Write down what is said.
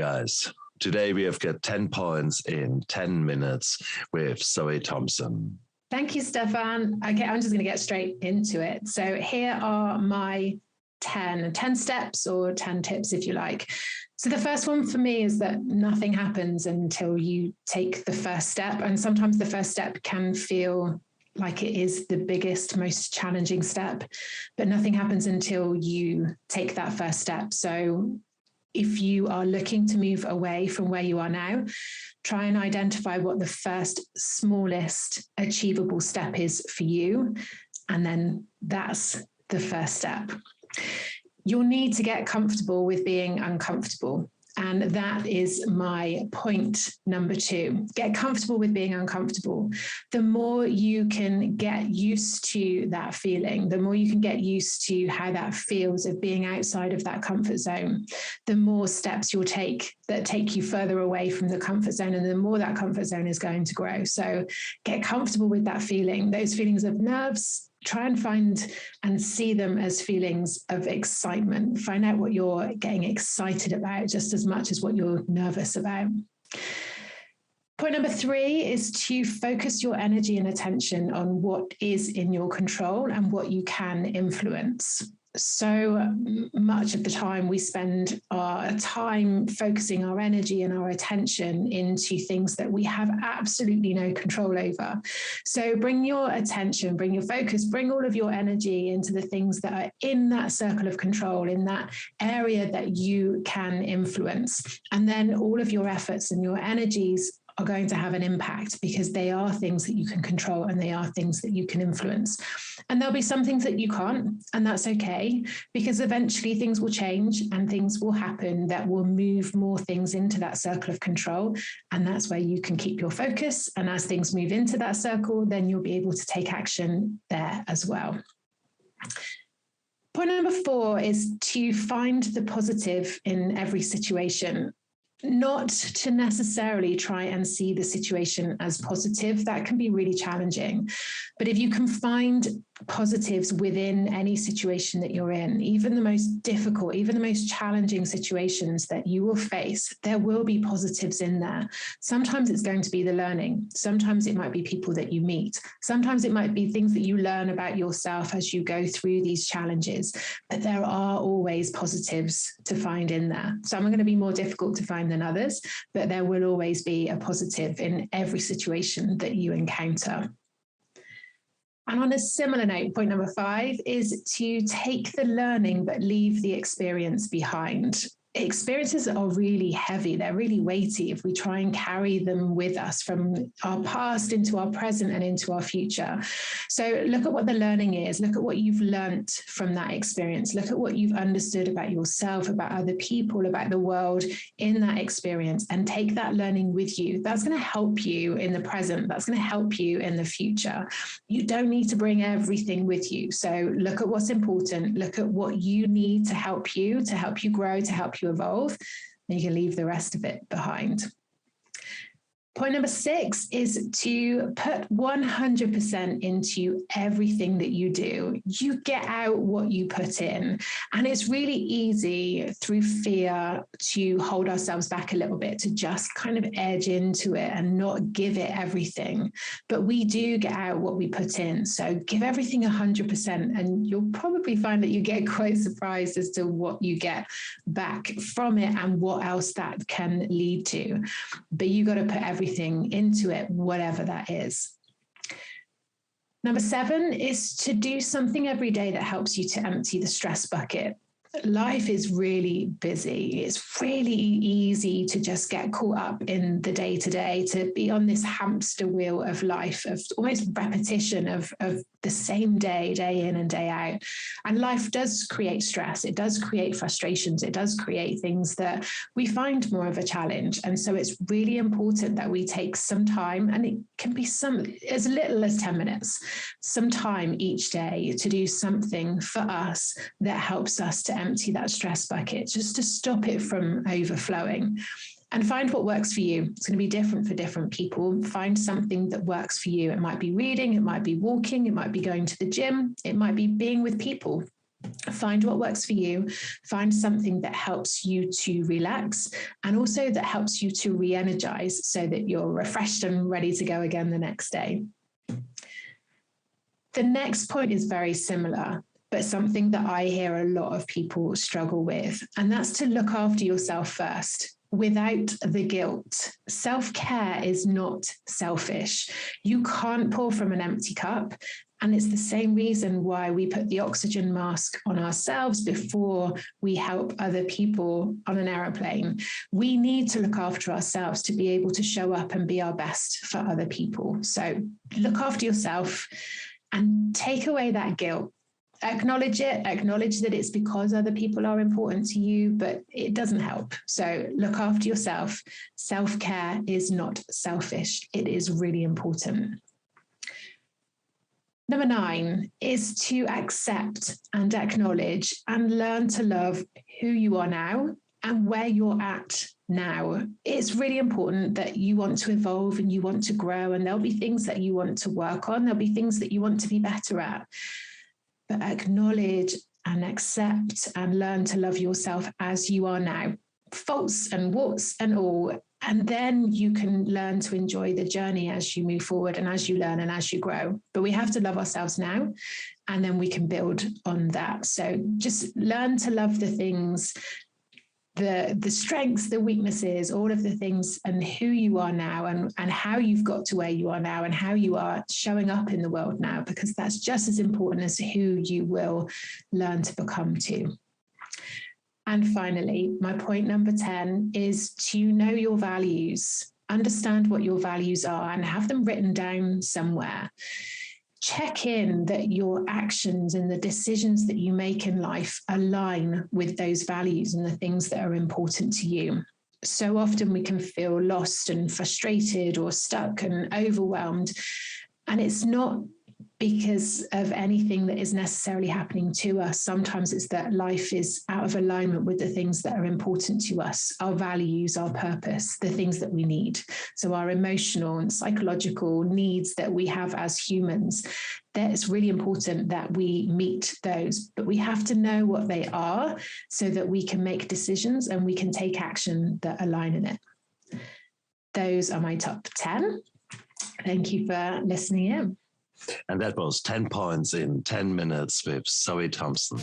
guys. Today we have got 10 points in 10 minutes with Zoe Thompson. Thank you, Stefan. Okay, I'm just going to get straight into it. So here are my 10 steps or 10 tips, if you like. So the first one for me is that nothing happens until you take the first step. And sometimes the first step can feel like it is the biggest, most challenging step, but nothing happens until you take that first step. So if you are looking to move away from where you are now, try and identify what the first smallest achievable step is for you. And then that's the first step. You'll need to get comfortable with being uncomfortable. And that is my point number 2. Get comfortable with being uncomfortable. The more you can get used to that feeling, the more you can get used to how that feels of being outside of that comfort zone, the more steps you'll take that take you further away from the comfort zone, and the more that comfort zone is going to grow. So get comfortable with that feeling, those feelings of nerves. Try and find and see them as feelings of excitement. Find out what you're getting excited about just as much as what you're nervous about. Point number 3 is to focus your energy and attention on what is in your control and what you can influence. So much of the time we spend our time focusing our energy and our attention into things that we have absolutely no control over. So bring your attention, bring your focus, bring all of your energy into the things that are in that circle of control, in that area that you can influence. And then all of your efforts and your energies are going to have an impact because they are things that you can control and they are things that you can influence. And there'll be some things that you can't, and that's okay, because eventually things will change and things will happen that will move more things into that circle of control. And that's where you can keep your focus. And as things move into that circle, then you'll be able to take action there as well. Point number 4 is to find the positive in every situation. Not to necessarily try and see the situation as positive. That can be really challenging. But if you can find positives within any situation that you're in, even the most difficult, even the most challenging situations that you will face, there will be positives in there. Sometimes it's going to be the learning. Sometimes it might be people that you meet. Sometimes it might be things that you learn about yourself as you go through these challenges. But there are always positives to find in there. Some are going to be more difficult to find than others, but there will always be a positive in every situation that you encounter. And on a similar note, point number 5 is to take the learning but leave the experience behind. Experiences are really heavy. They're really weighty if we try and carry them with us from our past into our present and into our future. So look at what the learning is. Look at what you've learnt from that experience. Look at what you've understood about yourself, about other people, about the world in that experience, and take that learning with you. That's going to help you in the present. That's going to help you in the future. You don't need to bring everything with you. So look at what's important. Look at what you need to help you grow, to help you evolve, and you can leave the rest of it behind. Point number 6 is to put 100% into everything that you do. You get out what you put in. And it's really easy through fear to hold ourselves back a little bit, to just kind of edge into it and not give it everything. But we do get out what we put in. So give everything 100%, and you'll probably find that you get quite surprised as to what you get back from it and what else that can lead to. But you got to put everything into it, whatever that is. Number 7 is to do something every day that helps you to empty the stress bucket. Life is really busy. It's really easy to just get caught up in the day-to-day, to be on this hamster wheel of life, of almost repetition of the same day in and day out. And life does create stress. It does create frustrations. It does create things that we find more of a challenge. And so it's really important that we take some time, and it can be as little as 10 minutes, some time each day to do something for us that helps us to empty that stress bucket, just to stop it from overflowing. And find what works for you. It's going to be different for different people. Find something that works for you. It might be reading, it might be walking, it might be going to the gym, it might be being with people. Find what works for you, find something that helps you to relax and also that helps you to re-energize so that you're refreshed and ready to go again the next day. The next point is very similar, but something that I hear a lot of people struggle with, and that's to look after yourself first without the guilt. Self-care is not selfish. You can't pour from an empty cup. And it's the same reason why we put the oxygen mask on ourselves before we help other people on an aeroplane. We need to look after ourselves to be able to show up and be our best for other people. So look after yourself and take away that guilt. Acknowledge it, acknowledge that it's because other people are important to you, but it doesn't help. So look after yourself. Self-care is not selfish. It is really important. Number 9 is to accept and acknowledge and learn to love who you are now and where you're at now. It's really important that you want to evolve and you want to grow, and there'll be things that you want to work on. There'll be things that you want to be better at. But acknowledge and accept and learn to love yourself as you are now, faults and warts and all. And then you can learn to enjoy the journey as you move forward and as you learn and as you grow. But we have to love ourselves now, and then we can build on that. So just learn to love the things, the strengths, the weaknesses, all of the things, and who you are now, and how you've got to where you are now, and how you are showing up in the world now, because that's just as important as who you will learn to become too. And finally, my point number 10 is to know your values, understand what your values are and have them written down somewhere. Check in that your actions and the decisions that you make in life align with those values and the things that are important to you. So often we can feel lost and frustrated or stuck and overwhelmed. And it's not because of anything that is necessarily happening to us. Sometimes it's that life is out of alignment with the things that are important to us, our values, our purpose, the things that we need. So our emotional and psychological needs that we have as humans, that it's really important that we meet those, but we have to know what they are so that we can make decisions and we can take action that align in it. Those are my top 10. Thank you for listening in. And that was 10 points in 10 minutes with Zoe Thompson.